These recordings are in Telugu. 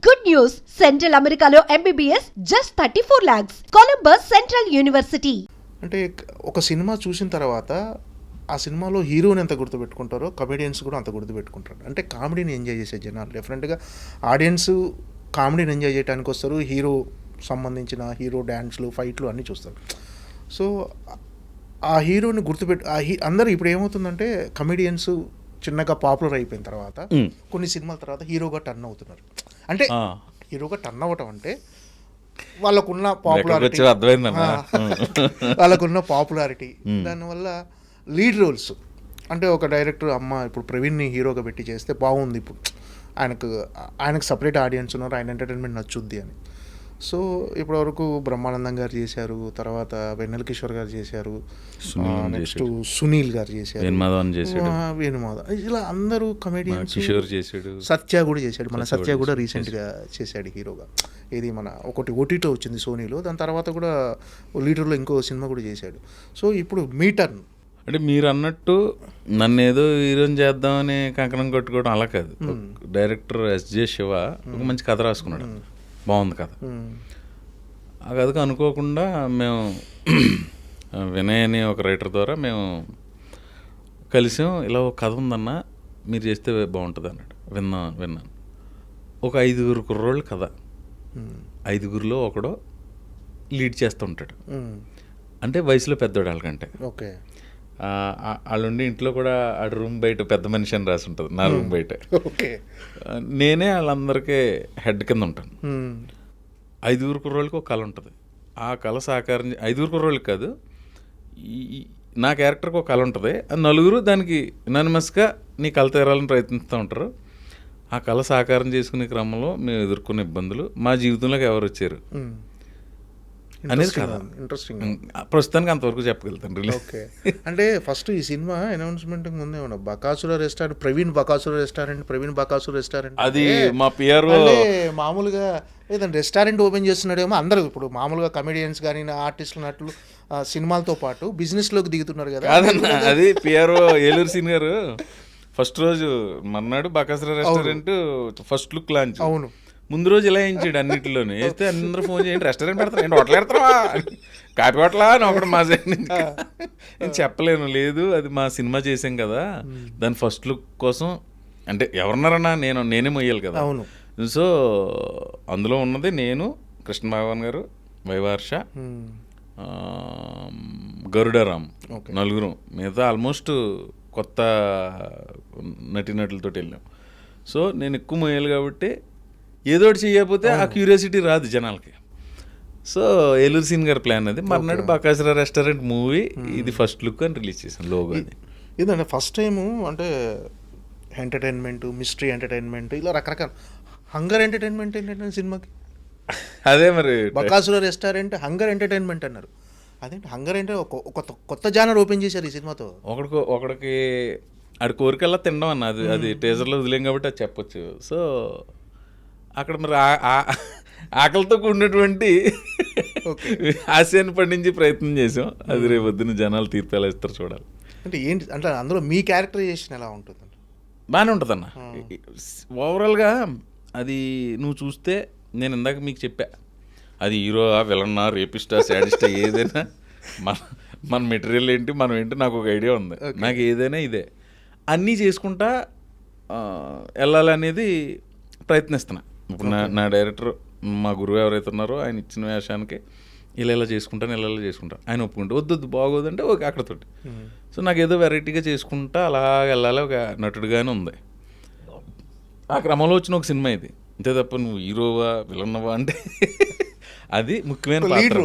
Good news! Central Americano MBBS just 34 lakhs. Columbus Central University. అంటే ఒక సినిమా చూసిన తర్వాత ఆ సినిమాలో హీరోని ఎంత గుర్తుపెట్టుకుంటారో కమెడియన్స్ కూడా అంత గుర్తుపెట్టుకుంటారు. అంటే కామెడీని ఎంజాయ్ చేసే జనాలు డెఫినెట్గా ఆడియన్స్ కామెడీని ఎంజాయ్ చేయడానికి వస్తారు. హీరో సంబంధించిన హీరో డ్యాన్స్లు ఫైట్లు అన్నీ చూస్తారు. సో ఆ హీరోని అందరూ ఇప్పుడు ఏమవుతుందంటే కమెడియన్స్ చిన్నగా పాపులర్ అయిపోయిన తర్వాత కొన్ని సినిమాల తర్వాత హీరోగా టర్న్ అవుతున్నారు. అంటే హీరోగా టర్న్ అవ్వటం అంటే వాళ్ళకున్న పాపులారిటీ దానివల్ల లీడ్ రోల్స్ అంటే ఒక డైరెక్టర్ ఇప్పుడు ప్రవీణ్ని హీరోగా పెట్టి చేస్తే బాగుంది, ఇప్పుడు ఆయనకు సపరేట్ ఆడియన్స్ ఉన్నారు, ఆయన ఎంటర్టైన్మెంట్ నచ్చుద్ది అని. సో ఇప్పటివరకు బ్రహ్మానందం గారు చేశారు, తర్వాత వెన్నెల కిషోర్ గారు చేశారు, నెక్స్ట్ సునీల్ గారు చేశారు, వేణుమాధవ్, ఇలా అందరూ కమెడియన్స్. సత్య కూడా చేశాడు, మన సత్య కూడా రీసెంట్గా చేశాడు హీరోగా. ఇది మన ఒకటి ఓటీటీలో వచ్చింది సోనీలో, దాని తర్వాత కూడా లీడర్లో ఇంకో సినిమా కూడా చేశాడు. సో ఇప్పుడు మీ టర్న్. అంటే మీరు అన్నట్టు నన్ను ఏదో హీరోని చేద్దామని కంకణం కొట్టుకోవడం అలా కాదు. డైరెక్టర్ ఎస్జే శివ ఒక మంచి కథ రాసుకున్నాడు, బాగుంది కథ. ఆ కథకు అనుకోకుండా మేము వినయ్ అనే ఒక రైటర్ ద్వారా మేము కలిసాం. ఇలా ఒక కథ ఉందన్న, మీరు చేస్తే బాగుంటుంది అన్నాడు. విన్నాను. ఒక 5 కుర్రోళ్ళు కథ, 5గురిలో ఒకడో లీడ్ చేస్తూ ఉంటాడు. అంటే వయసులో పెద్దోడు వాళ్ళకంటే. ఓకే. వాళ్ళుండి ఇంట్లో కూడా ఆ రూమ్ బయట పెద్ద మనిషి అని రాసి ఉంటుంది, నా రూమ్ బయట. ఓకే. నేనే వాళ్ళందరికీ హెడ్ కింద ఉంటాను. 5 కుర్రోళ్ళకి ఒక కళ ఉంటుంది. ఆ కళ సాకారం 5 కుర్రోళ్ళకి కాదు, నా క్యారెక్టర్కి ఒక కళ ఉంటుంది. నలుగురు దానికి యునానిమస్గా నీ కళ తీరాలని ప్రయత్నిస్తూ ఉంటారు. ఆ కళ సాకారం చేసుకునే క్రమంలో మేము ఎదుర్కొన్న ఇబ్బందులు, మా జీవితంలోకి ఎవరు వచ్చారు అనేది కదా. ఇంట్రెస్టింగ్. ప్రస్తుతానికి అంతవరకు చెప్పగలుగుతాను. ఓకే. అంటే ఫస్ట్ ఈ సినిమా అనౌన్స్మెంట్ ముందే ఉన్నా బకాసుర రెస్టారెంట్, ప్రవీణ్ బకాసుర రెస్టారెంట్ అది మా పిఆర్ మామూలుగా ఏదైనా రెస్టారెంట్ ఓపెన్ చేస్తున్నాడేమో. అందరూ ఇప్పుడు మామూలుగా కమెడియన్స్ కానీ ఆర్టిస్టులు నట్లు సినిమాలతో పాటు బిజినెస్లోకి దిగుతున్నారు కదా. అది పిఆర్ ఏలూరు సీన్ గారు ఫస్ట్ రోజు మర్నాడు Bakasura restaurant first look launch. అవును. ముందు రోజు ఇలా వేయించాడు, అన్నింటిలోనే వేస్తే అందరూ ఫోన్ చేయండి, రెస్టారెంట్ పెడతారు, హోటల్ పెడతావా, కాపీ హోటలా అని ఒకటి మా సైడ్ నుంచి. నేను చెప్పలేను, లేదు అది మా సినిమా చేసాం కదా, దాని ఫస్ట్ లుక్ కోసం అంటే ఎవరున్నారన్నా నేనే మొయ్యాలి కదా. అవును. సో అందులో ఉన్నది నేను, కృష్ణ భగవాన్ గారు, వైవర్ష, గరుడారామ్, నలుగురు. మిగతా ఆల్మోస్ట్ కొత్త నటీనటులతో వెళ్ళాం. సో నేను ఎక్కువ మొయ్యాలి కాబట్టి ఏదో ఒకటి చేయకపోతే ఆ క్యూరియాసిటీ రాదు జనాలకి. సో ఏలూరు సీన్ గారి ప్లాన్ అది. మర్నాడు బకాసుర రెస్టారెంట్ మూవీ ఇది ఫస్ట్ లుక్ అని రిలీజ్ చేశాను, లోగో అది. ఇదంటే ఫస్ట్ టైము అంటే ఎంటర్టైన్మెంట్, మిస్టరీ ఎంటర్టైన్మెంట్, ఇలా రకరకాల. హంగర్ ఎంటర్టైన్మెంట్ ఏంటంటే సినిమాకి అదే మరి బకాసుర రెస్టారెంట్ హంగర్ ఎంటర్టైన్మెంట్ అన్నారు. అదేంటి హంగర్ అంటే ఒక కొత్త జానర్ ఓపెన్ చేశారు ఈ సినిమాతో. ఒకడికి ఆడి కోరికల్లా తినడం అన్న, అది టీజర్లో వదిలేం కాబట్టి అది చెప్పొచ్చు. సో అక్కడ మరి ఆకలితో కూడినటువంటి హాస్యాన్ని పండించి ప్రయత్నం చేసాం. అది రేపు పొద్దున్న జనాలు తీర్పు ఎలా ఇస్తారు చూడాలి. అంటే ఏంటి అంటే అందులో మీ క్యారెక్టరైజేషన్ ఎలా ఉంటుంది? బాగానే ఉంటుందన్న. ఓవరాల్గా అది నువ్వు చూస్తే, నేను ఇందాక మీకు చెప్పా, అది హీరో విలన్నా రేపిస్టా సాడిస్టా ఏదైనా మన మెటీరియల్ ఏంటి మనం ఏంటి నాకు ఒక ఐడియా ఉంది. నాకు ఏదైనా ఇదే అన్నీ చేసుకుంటా వెళ్ళాలనేది ప్రయత్నిస్తున్నా. ఇప్పుడు నా డైరెక్టర్, మా గురువు ఎవరైతే ఉన్నారో ఆయన ఇచ్చిన వేషానికి ఇలా చేసుకుంటాను, ఇలా చేసుకుంటాను. ఆయన ఒప్పుకుంటే వద్దు బాగోదంటే ఓకే అక్కడతోటి. సో నాకు ఏదో వెరైటీగా చేసుకుంటా అలా వెళ్ళాలి, ఒక నటుడుగానే ఉంది. ఆ క్రమంలో వచ్చిన ఒక సినిమా ఇది, అంతే తప్ప నువ్వు హీరోవా విలన్నవా అంటే అది ముఖ్యమైన పాత్ర,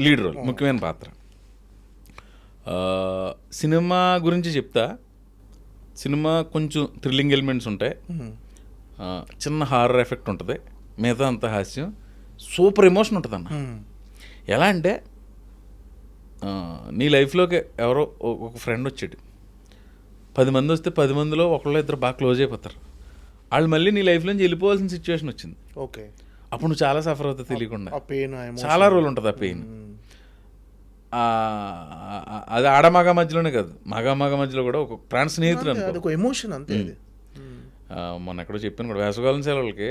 లీడ్ రోల్, ముఖ్యమైన పాత్ర. సినిమా గురించి చెప్తా. సినిమా కొంచెం థ్రిల్లింగ్ ఎలిమెంట్స్ ఉంటాయి, చిన్న హారర్ ఎఫెక్ట్ ఉంటుంది, మిగతా అంత హాస్యం, సూపర్ ఎమోషన్ ఉంటుంది అన్న. ఎలా అంటే నీ లైఫ్లోకి ఎవరో ఒక ఫ్రెండ్ వచ్చాడు, 10 మంది వస్తే 10 మందిలో ఒకళ్ళు ఇద్దరు బాగా క్లోజ్ అయిపోతారు. వాళ్ళు మళ్ళీ నీ లైఫ్లోంచి వెళ్ళిపోవాల్సిన సిచ్యువేషన్ వచ్చింది. ఓకే. అప్పుడు నువ్వు చాలా సఫర్ అవుతావు తెలియకుండా. చాలా రోజులు ఉంటుంది ఆ పెయిన్. అది ఆడమగ మధ్యలోనే కాదు, మగ మధ్యలో కూడా ఒక ప్రాణ స్నేహితుడు అనుకో, ఎమోషన్ అంతే. మొన్న ఎక్కడో చెప్పాను కూడా, వేసవకాలం సెలవులకి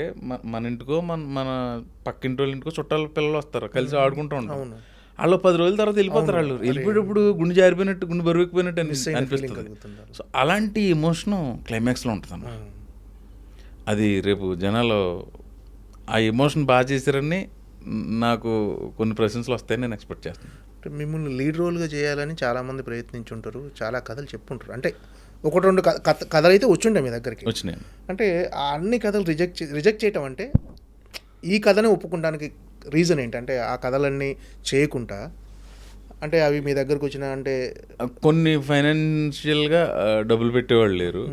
మన ఇంటికో మన పక్కింటి వాళ్ళ ఇంటికో చుట్టాల పిల్లలు వస్తారు, కలిసి ఆడుకుంటూ ఉంటాం. వాళ్ళు 10 రోజుల తర్వాత వెళ్ళిపోతారు. వాళ్ళు వెళ్ళిపోయేటప్పుడు గుండె జారిపోయినట్టు, గుండె బరువెక్కిపోయినట్టు అనిపిస్తుంది. సో అలాంటి ఎమోషను క్లైమాక్స్లో ఉంటుంది. అది రేపు జనాలు ఆ ఎమోషన్ బాగా చేశారని నాకు కొన్ని ప్రశ్నలు వస్తాయని నేను ఎక్స్పెక్ట్ చేస్తాను. అంటే మిమ్మల్ని లీడ్ రోల్గా చేయాలని చాలామంది ప్రయత్నించుంటారు, చాలా కథలు చెప్పుంటారు. అంటే 1-2 కథలు అయితే వచ్చుండే మీ దగ్గరికి, వచ్చినాయి. అంటే ఆ అన్ని కథలు రిజెక్ట్ చేయటం అంటే ఈ కథనే ఒప్పుకోవడానికి రీజన్ ఏంటంటే ఆ కథలన్నీ చేయకుండా, అంటే అవి మీ దగ్గరకు వచ్చిన అంటే కొన్ని ఫైనాన్షియల్గా డబ్బులు పెట్టేవాళ్ళు లేరు,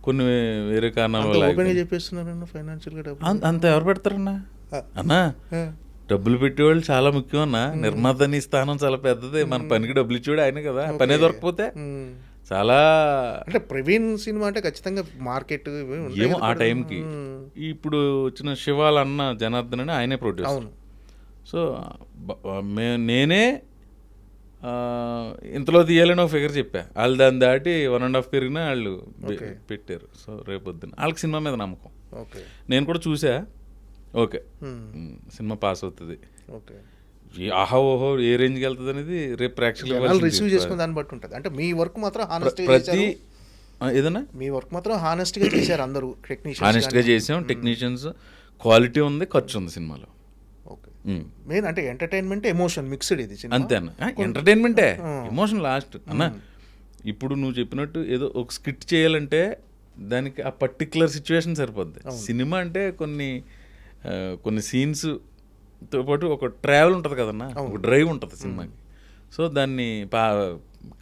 కొన్ని వేరే కారణాల వల్ల ఓపెన్గా చెప్పేస్తున్నారన్న ఫైనాన్షియల్గా డబ్బులు అంత ఎవరు పెడతారన్నా? అన్నా డబ్బులు పెట్టేవాళ్ళు చాలా ముఖ్యం అన్న. నిర్మాతని స్థానం చాలా పెద్దది. మన పనికి డబ్బులు ఇచ్చేవాడు ఆయన కదా. పనే దొరకపోతే చాలా, అంటే ప్రవీణ్ సినిమా అంటే ఖచ్చితంగా మార్కెట్ ఏమో ఆ టైంకి. ఇప్పుడు వచ్చిన శివాలన్న జనార్దన్ అని ఆయనే ప్రొడ్యూసర్. సో నేనే ఇంతలో తీయాలని ఒక ఫిగర్ చెప్పా, వాళ్ళు దాన్ని దాటి 1.5 పెరిగినా వాళ్ళు పెట్టారు. సో రేపొద్దున వాళ్ళకి సినిమా మీద నమ్మకం. నేను కూడా చూసా, ఓకే సినిమా పాస్ అవుతుంది, ఆహా ఓహో ఏ రేంజ్కి వెళ్తుంది అనేది రేపు ప్రేక్షకులు రిసీవ్ చేసుకుని దాన్ని బట్టి ఉంటుంది. అంటే మీ వర్క్ మాత్రం ప్రతి ఏదన్నా మీ వర్క్ మాత్రం హానెస్ట్గా చేశారు అందరూ టెక్నీషియన్స్, హానెస్ట్గా చేసాం. టెక్నీషియన్స్, క్వాలిటీ ఉంది, ఖర్చు ఉంది సినిమాలో. ఓకే, మెయిన్ అంటే ఎంటర్టైన్మెంట్ ఎమోషన్ మిక్స్డ్ ఇది అంతే అన్న. ఎంటర్టైన్మెంటే ఎమోషన్ లాస్ట్ అన్న. ఇప్పుడు నువ్వు చెప్పినట్టు ఏదో ఒక స్కిట్ చేయాలంటే దానికి ఆ పర్టికులర్ సిచ్యువేషన్ సరిపోద్ది. సినిమా అంటే కొన్ని సీన్స్తో పాటు ఒక ట్రావెల్ ఉంటుంది కదన్నా, ఒక డ్రైవ్ ఉంటుంది సినిమాకి. సో దాన్ని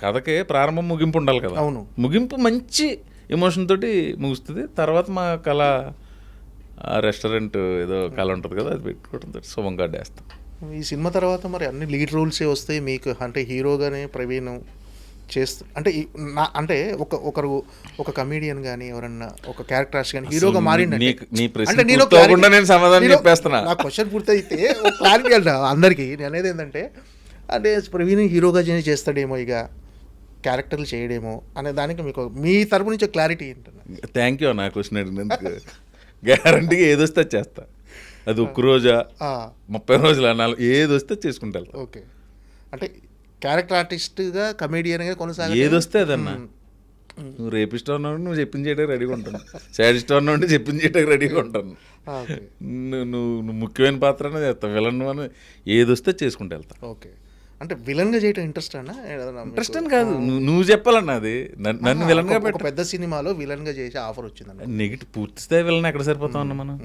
కథకే ప్రారంభం ముగింపు ఉండాలి కదా. ముగింపు మంచి ఎమోషన్ తోటి ముగుస్తుంది. తర్వాత మా కళ రెస్టారెంట్ ఏదో కళ ఉంటుంది కదా, అది పెట్టుకోవడంతో శుభం కార్డేస్తాం. ఈ సినిమా తర్వాత మరి అన్ని లీడ్ రోల్సే వస్తాయి మీకు. అంటే హీరోగానే ప్రవీణ్ చేస్తూ, అంటే అంటే ఒక కమీడియన్ కానీ ఎవరన్నా ఒక క్యారెక్టర్ ఆర్టిస్ట్ కానీ హీరోగా మారిందంటే నా క్వశ్చన్ పూర్తయితే ఒక క్లారిటీ అంట అందరికీ. నేను అనేది ఏంటంటే అంటే ప్రవీణ్ హీరోగా చేస్తాడేమో, ఇక క్యారెక్టర్లు చేయడేమో అనే దానికి మీకు మీ తరపు నుంచి క్లారిటీ ఏంటన్నా? థ్యాంక్ యూ నా క్వశ్చన్ అడిగినందుకు. గ్యారంటీగా ఏదొస్తే చేస్తా. అది 1 రోజా 30 రోజులు అన్నాను, ఏది వస్తే చేసుకుంటా. ఓకే, అంటే క్యారెక్టర్ ఆర్టిస్ట్గా కమేడియన్గా కొనసాగి ఏదొస్తే అదన్నా. నువ్వు రేపిస్ట్ ఉన్నావు, నువ్వు చెప్పింది చేయడానికి రెడీగా ఉంటాను. సాడిస్ట్ ఉన్నావు అంటే చెప్పింది చేయడానికి రెడీగా ఉంటాను. నువ్వు ముఖ్యమైన పాత్రనే చేస్తావు, విలన్ అని ఏదొస్తే చేసుకుంటూ వెళ్తా. ఓకే, అంటే విలన్గా చేయటం ఇంట్రెస్ట్ అన్నా? ఇంట్రెస్ట్ అని కాదు, నువ్వు చెప్పాలన్నా. అది నన్ను విలన్గా ఒక పెద్ద సినిమాలో విలన్గా చేసే ఆఫర్ వచ్చిందన్న. నెగిటివ్ పూర్తి స్థాయి విలన్ ఎక్కడ సరిపోతా ఉన్నా మనం.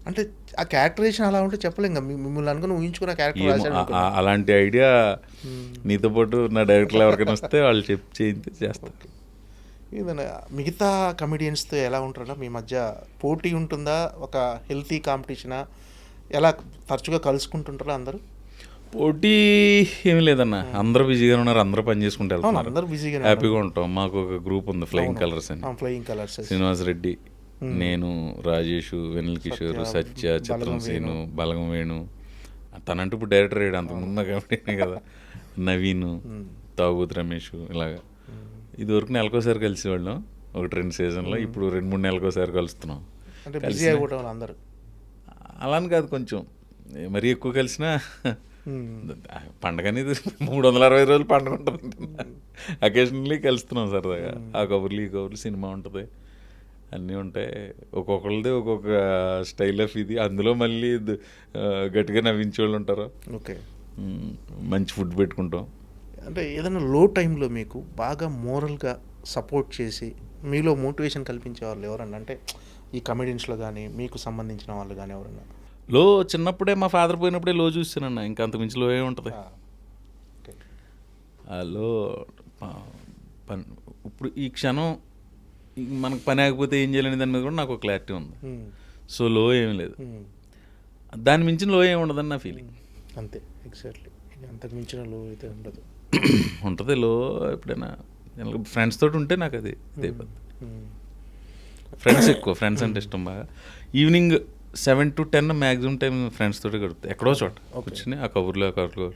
అంటే ఆ క్యారెక్టరేషన్ అలా ఉంటే చెప్పలేం కదా, మిమ్మల్ని అనుకుని ఊహించుకున్న క్యారెక్టర్. అలాంటి ఐడియా నీతో పాటు నా డైరెక్టర్లు ఎవరికైనా వస్తే వాళ్ళు చేస్తారు. ఏదైనా మిగతా కమెడియన్స్తో ఎలా ఉంటారన్నా? మీ మధ్య పోటీ ఉంటుందా? ఒక హెల్తీ కాంపిటీషనా? ఎలా తరచుగా కలుసుకుంటుంటారా అందరూ? పోటీ ఏమి లేదన్న, అందరూ బిజీగా ఉన్నారు, అందరూ పని చేసుకుంటూ వెళ్తున్నారు, అందరూ బిజీగా హ్యాపీగా ఉంటాం. మాకు ఒక గ్రూప్ ఉంది, ఫ్లయింగ్ కలర్స్ అని. ఫ్లయింగ్ కలర్స్ శ్రీనివాస్ రెడ్డి, నేను, రాజేష్, వెనిల్ కిషోర్, సత్య, చిత్రం సీను, బలగం వేణు, తనంటూ ఇప్పుడు డైరెక్టర్ అయ్యాడు, అంతకుముందు కాబట్టి కదా, నవీన్, తాగుతు రమేష్, ఇలాగా. ఇదివరకు నెలకోసారి కలిసేవాళ్ళం, 1-2 సీజన్లో. ఇప్పుడు 2-3 నెలకోసారి కలుస్తున్నాం. అలాని కాదు, కొంచెం మరీ ఎక్కువ కలిసినా పండగ అనేది 365 రోజులు పండుగ ఉంటుంది. అకేషనల్లీ కలుస్తున్నాం సరదాగా. ఆ కబుర్లు ఈ కబుర్లు, సినిమా ఉంటుంది, అన్నీ ఉంటాయి. ఒక్కొక్కరిది ఒక్కొక్క స్టైల్ ఆఫ్ ఇది. అందులో మళ్ళీ గట్టిగా నవ్వించే వాళ్ళు ఉంటారు. ఓకే, మంచి ఫుడ్ పెట్టుకుంటాం. అంటే ఏదైనా లో టైంలో మీకు బాగా మోరల్గా సపోర్ట్ చేసి మీలో మోటివేషన్ కల్పించే వాళ్ళు ఎవరన్నా? అంటే ఈ కమెడియన్స్లో కానీ మీకు సంబంధించిన వాళ్ళు కానీ ఎవరన్నా? లో చిన్నప్పుడే మా ఫాదర్ పోయినప్పుడే లో చూస్తానన్నా, ఇంకా అంత మించి లో ఏముంటుంది. లో ఇప్పుడు ఈ క్షణం మనకు పని ఆగిపోతే ఏం చేయాలని దాని మీద కూడా నాకు ఒక క్లారిటీ ఉంది. సో లో ఏం లేదు, దాని మించిన లో ఏమి ఉండదని నా ఫీలింగ్. అంతే, ఎగ్జాక్ట్లీ. అంతకు మించిన లో అయితే ఉండదు. ఉంటుంది లో ఎప్పుడైనా ఫ్రెండ్స్ తోటి ఉంటే నాకు అది అయిపోద్ది. ఫ్రెండ్స్ ఎక్కువ, ఫ్రెండ్స్ అంటే ఇష్టం బాగా. Evening 7 to 10 maximum time friends తోటి గడుపుతాయి, ఎక్కడో చోట కూర్చుని ఆ కబుర్లో